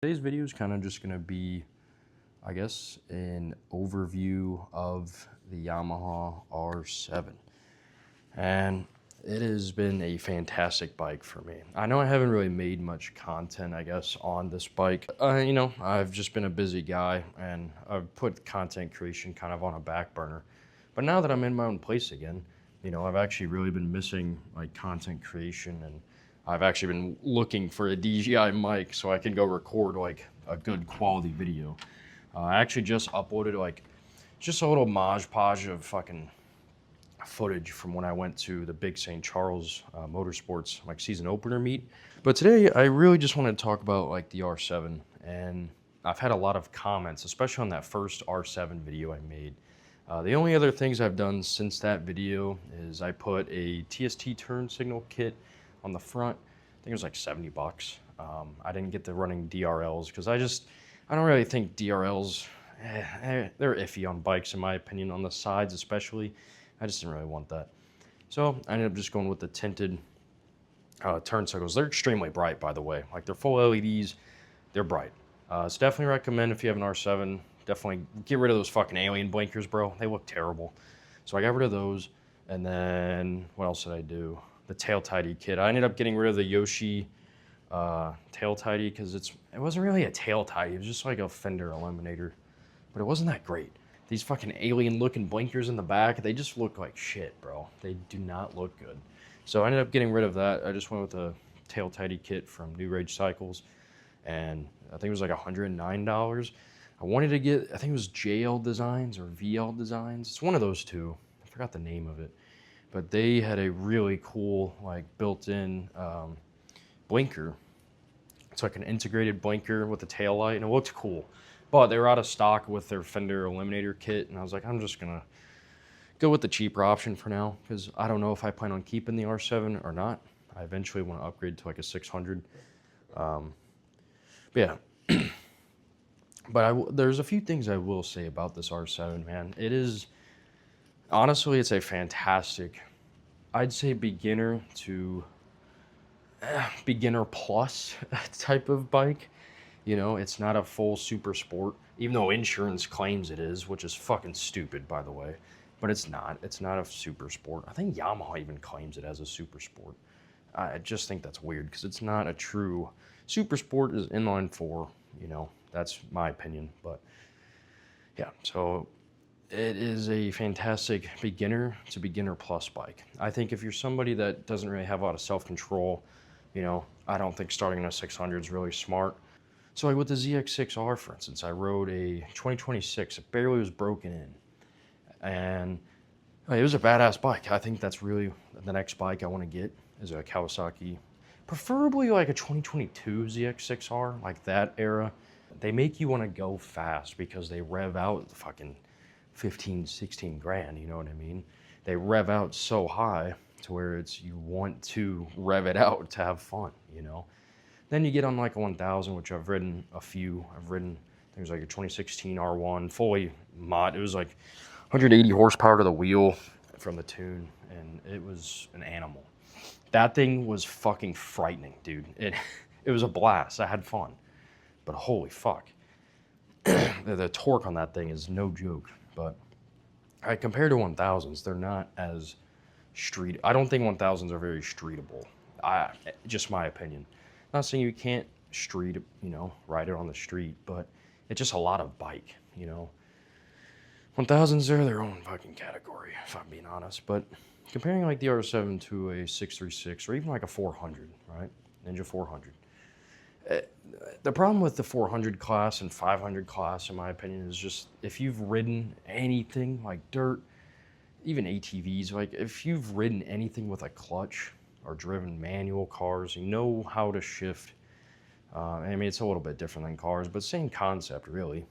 Today's video is kind of just going to be, I guess, an overview of the Yamaha R7. And it has been a fantastic bike for me. I know I haven't really made much content, I guess, on this bike. I've just been a busy guy and I've put content creation kind of on a back burner. But now that I'm in my own place again, I've actually really been missing like content creation, and I've actually been looking for a DJI mic so I can go record like a good quality video. I actually just uploaded like just a little Mod Podge of fucking footage from when I went to the big St. Charles Motorsports like season opener meet. But today I really just want to talk about like the R7, and I've had a lot of comments, especially on that first R7 video I made. The only other things I've done since that video is I put a TST turn signal kit on the front. I think it was like 70 bucks. I didn't get the running DRLs because I don't really think DRLs, they're iffy on bikes in my opinion, on the sides especially. I just didn't really want that. So I ended up just going with the tinted turn signals. They're extremely bright, by the way. Like, they're full LEDs, they're bright. It's definitely recommend if you have an R7, definitely get rid of those fucking alien blinkers, bro. They look terrible. So I got rid of those. And then what else did I do? The tail tidy kit. I ended up getting rid of the Yoshi tail tidy because it wasn't really a tail tidy. It was just like a fender eliminator, but it wasn't that great. These fucking alien looking blinkers in the back, they just look like shit, bro. They do not look good. So I ended up getting rid of that. I just went with a tail tidy kit from New Rage Cycles, and I think it was like $109. I wanted to get, I think it was JL Designs or VL Designs. It's one of those two. I forgot the name of it. But they had a really cool, like, built-in blinker. It's like an integrated blinker with a tail light, and it looked cool. But they were out of stock with their fender eliminator kit, and I was like, I'm just gonna go with the cheaper option for now, because I don't know if I plan on keeping the R7 or not. I eventually want to upgrade to like a 600. But yeah. But there's a few things I will say about this R7, man. It is, honestly, it's a fantastic, I'd say beginner to beginner plus type of bike. It's not a full super sport, even though insurance claims it is, which is fucking stupid, by the way. But it's not. It's not a super sport. I think Yamaha even claims it as a super sport. I just think that's weird because it's not a true super sport. Is inline four. That's my opinion. But yeah, so it is a fantastic beginner to beginner plus bike. I think if you're somebody that doesn't really have a lot of self-control, I don't think starting on a 600 is really smart. So like with the ZX6R, for instance, I rode a 2026. It barely was broken in. And it was a badass bike. I think that's really the next bike I want to get is a Kawasaki. Preferably like a 2022 ZX6R, like that era. They make you want to go fast because they rev out fucking 15, 16 grand, you know what I mean? They rev out so high to where you want to rev it out to have fun, Then you get on like a 1000, which I've ridden a few. I've ridden, I think it was like a 2016 R1, fully mod. It was like 180 horsepower to the wheel from the tune, and it was an animal. That thing was fucking frightening, dude. It was a blast. I had fun. But holy fuck. The torque on that thing is no joke. But compared to 1000s, they're not as street. I don't think 1000s are very streetable. Just my opinion. Not saying you can't street, ride it on the street, but it's just a lot of bike, 1000s, they're their own fucking category, if I'm being honest. But comparing like the R7 to a 636 or even like a 400, right? Ninja 400. The problem with the 400 class and 500 class, in my opinion, is just if you've ridden anything like dirt, even ATVs, like if you've ridden anything with a clutch or driven manual cars, you know how to shift. I mean, it's a little bit different than cars, but same concept, really.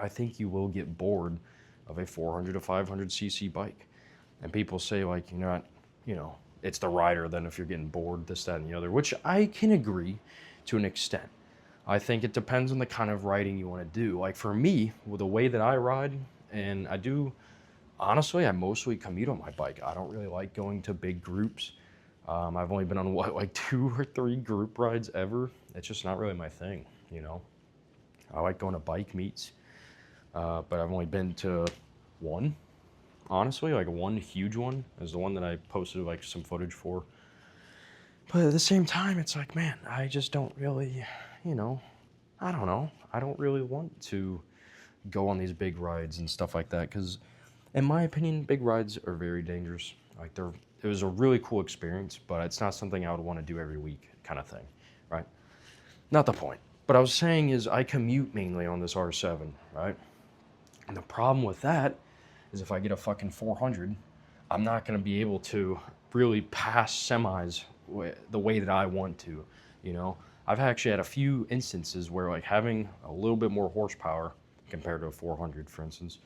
I think you will get bored of a 400 to 500 cc bike. And people say, like, you're not, it's the rider then if you're getting bored, this, that, and the other, which I can agree to an extent. I think it depends on the kind of riding you want to do. Like for me, with the way that I ride, and I do, honestly, I mostly commute on my bike. I don't really like going to big groups. I've only been on like 2 or 3 group rides ever, it's just not really my thing, you know. I like going to bike meets, but I've only been to one, honestly, like one huge one is the one that I posted like some footage for. But at the same time, it's like, man, I just don't really, you know, I don't know. I don't really want to go on these big rides and stuff like that because, in my opinion, big rides are very dangerous. Like it was a really cool experience, but it's not something I would want to do every week, kind of thing, right? Not the point. But I was saying is I commute mainly on this R7, right? And the problem with that is if I get a fucking 400, I'm not going to be able to really pass semis the way that I want to, you know? I've actually had a few instances where like having a little bit more horsepower compared to a 400, for instance,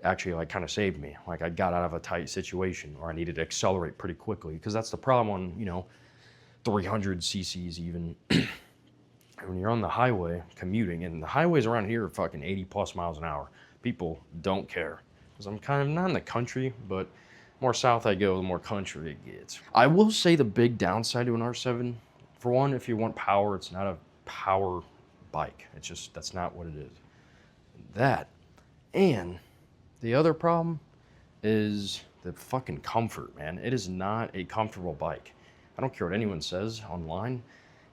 actually like kind of saved me. Like I got out of a tight situation or I needed to accelerate pretty quickly because that's the problem on, you know, 300 cc's even. When you're on the highway commuting, and the highways around here are fucking 80 plus miles an hour, people don't care. Because I'm kind of not in the country, but more south I go, the more country it gets. I will say the big downside to an R7, for one, if you want power, it's not a power bike. It's just, that's not what it is. That, and the other problem is the fucking comfort, man. It is not a comfortable bike. I don't care what anyone says online.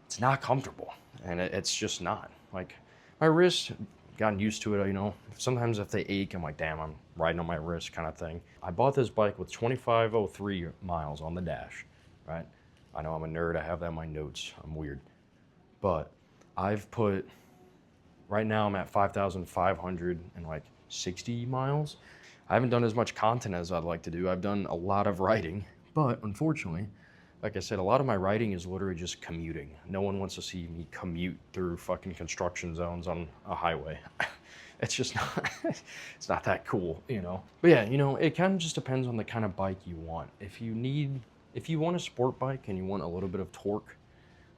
It's not comfortable, and it's just not. Like, my wrist, gotten used to it, you know. Sometimes if they ache, I'm like, damn, I'm riding on my wrist kind of thing. I bought this bike with 2503 miles on the dash, right? I know I'm a nerd. I have that in my notes. I'm weird. But I've put, right now I'm at 5,560 miles. I haven't done as much content as I'd like to do. I've done a lot of writing, but unfortunately, like I said, a lot of my writing is literally just commuting. No one wants to see me commute through fucking construction zones on a highway. It's just not, it's not that cool, you know? But yeah, you know, it kind of just depends on the kind of bike you want. If you want a sport bike and you want a little bit of torque,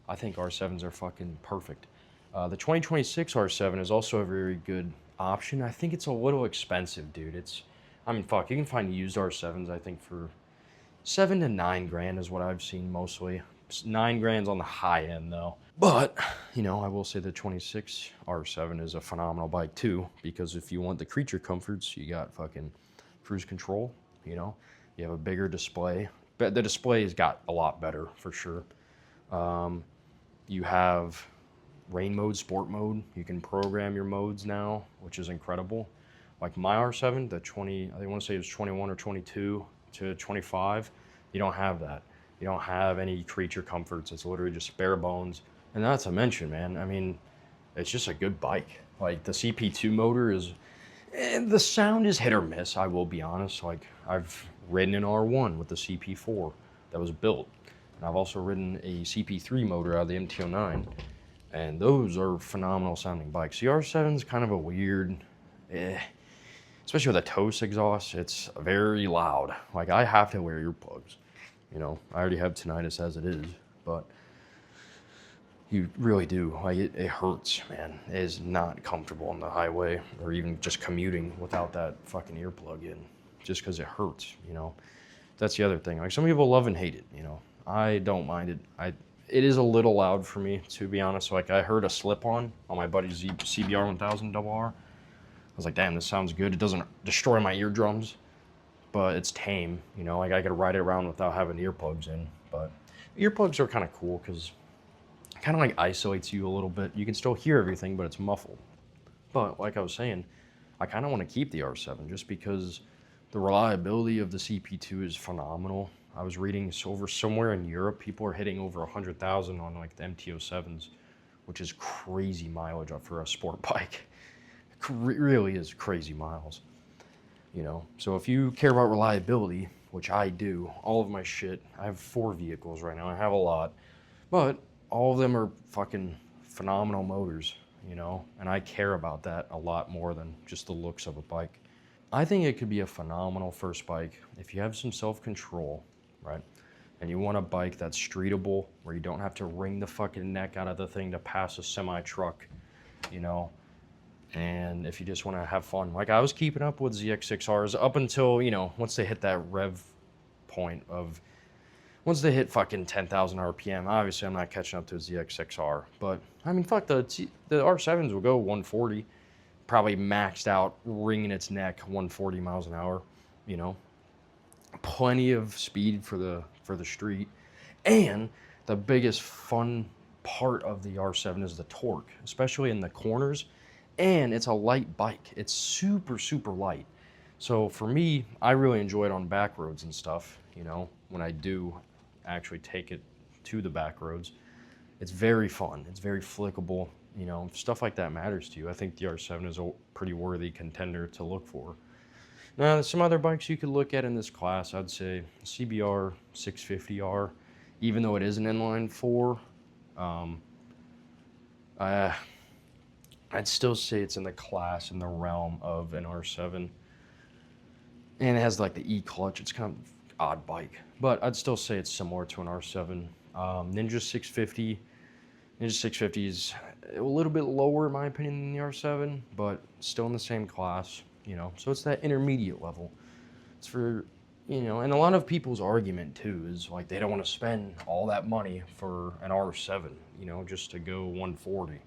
I think R7s are fucking perfect. The 2026 R7 is also a very good option. I think it's a little expensive, dude. I mean, fuck, you can find used R7s, I think, for 7 to 9 grand is what I've seen mostly. 9 grand's on the high end though. But, you know, I will say the 26 R7 is a phenomenal bike too, because if you want the creature comforts, you got fucking cruise control, you know, you have a bigger display, but the display's got a lot better for sure. You have rain mode, sport mode. You can program your modes now, which is incredible. Like my R7, the 20, I want to say it was 21 or 22 to 25, you don't have that. You don't have any creature comforts. It's literally just bare bones. And not to mention, man, I mean, it's just a good bike. Like the CP2 motor is, the sound is hit or miss, I will be honest. Like I've ridden an R1 with the CP4 that was built. And I've also ridden a CP3 motor out of the MT-09. And those are phenomenal sounding bikes. The R7's kind of a weird, especially with a Toast exhaust, it's very loud. Like I have to wear earplugs. You know, I already have tinnitus as it is, but you really do. Like it hurts, man. It is not comfortable on the highway or even just commuting without that fucking earplug in, just because it hurts, you know. That's the other thing. Like some people love and hate it, you know. I don't mind it. It is a little loud for me, to be honest. Like I heard a slip-on my buddy's CBR 1000 RR. I was like, damn, this sounds good. It doesn't destroy my eardrums, but it's tame, you know, like I could ride it around without having earplugs in. But earplugs are kind of cool because it kind of like isolates you a little bit. You can still hear everything, but it's muffled. But like I was saying, I kind of want to keep the R7 just because the reliability of the CP2 is phenomenal. I was reading over somewhere in Europe, people are hitting over 100,000 on like the MT-07s, which is crazy mileage for a sport bike. It really is crazy miles, you know? So if you care about reliability, which I do, all of my shit, I have 4 vehicles right now, I have a lot, but all of them are fucking phenomenal motors, you know? And I care about that a lot more than just the looks of a bike. I think it could be a phenomenal first bike if you have some self-control, right? And you want a bike that's streetable, where you don't have to wring the fucking neck out of the thing to pass a semi-truck, you know? And if you just want to have fun. Like I was keeping up with ZX6Rs up until, you know, once they hit that rev point of once they hit fucking 10,000 RPM, obviously I'm not catching up to a ZX6R, but I mean, fuck, the R7s will go 140, probably maxed out, wringing its neck, 140 miles an hour, you know, plenty of speed for the street. And the biggest fun part of the R7 is the torque, especially in the corners, and it's a light bike. It's super, super light. So for me, I really enjoy it on back roads and stuff, you know, when I do actually take it to the back roads. It's very fun. It's very flickable. You know, if stuff like that matters to you, I think the R7 is a pretty worthy contender to look for. Now, there's some other bikes you could look at in this class. I'd say CBR 650R, even though it is an inline 4, I'd still say it's in the class, in the realm of an R7. And it has like the E-clutch. It's kind of odd bike, but I'd still say it's similar to an R7. Ninja 650 is a little bit lower in my opinion than the R7, but still in the same class, you know, so it's that intermediate level. It's for, you know, and a lot of people's argument too is like they don't want to spend all that money for an R7, you know, just to go 140.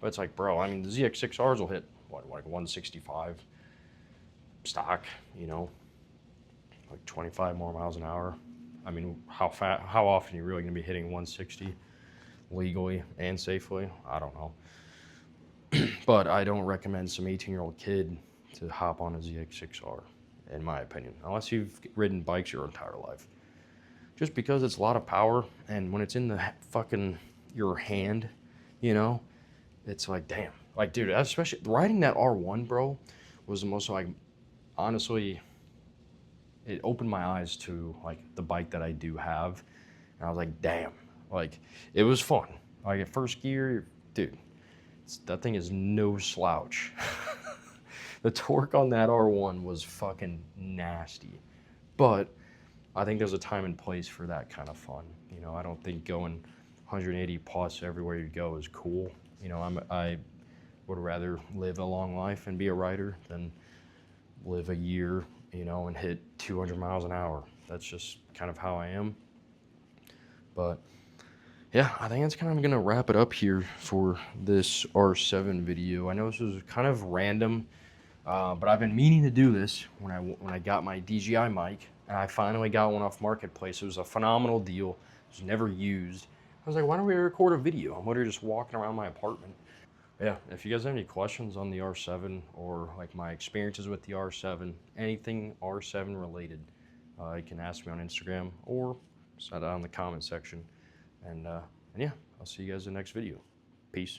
But it's like, bro, I mean, the ZX6Rs will hit what, like 165 stock, you know, like 25 more miles an hour. I mean, how often are you really going to be hitting 160 legally and safely? I don't know. But I don't recommend some 18-year-old kid to hop on a ZX6R, in my opinion, unless you've ridden bikes your entire life. Just because it's a lot of power, and when it's in the fucking your hand, you know, it's like, damn. Like, dude, especially riding that R1, bro, was the most, like, honestly, it opened my eyes to like the bike that I do have, and I was like, damn, like it was fun. Like at first gear, dude, that thing is no slouch. The torque on that R1 was fucking nasty, but I think there's a time and place for that kind of fun. You know, I don't think going 180 plus everywhere you go is cool. You know, I would rather live a long life and be a rider than live a year, you know, and hit 200 miles an hour. That's just kind of how I am. But yeah, I think that's kind of gonna wrap it up here for this R7 video. I know this was kind of random, but I've been meaning to do this when I got my DJI mic, and I finally got one off Marketplace. It was a phenomenal deal. It was never used. I was like, why don't we record a video? I'm literally just walking around my apartment. Yeah, if you guys have any questions on the R7 or like my experiences with the R7, anything R7 related, you can ask me on Instagram or send it out in the comment section. And yeah, I'll see you guys in the next video. Peace.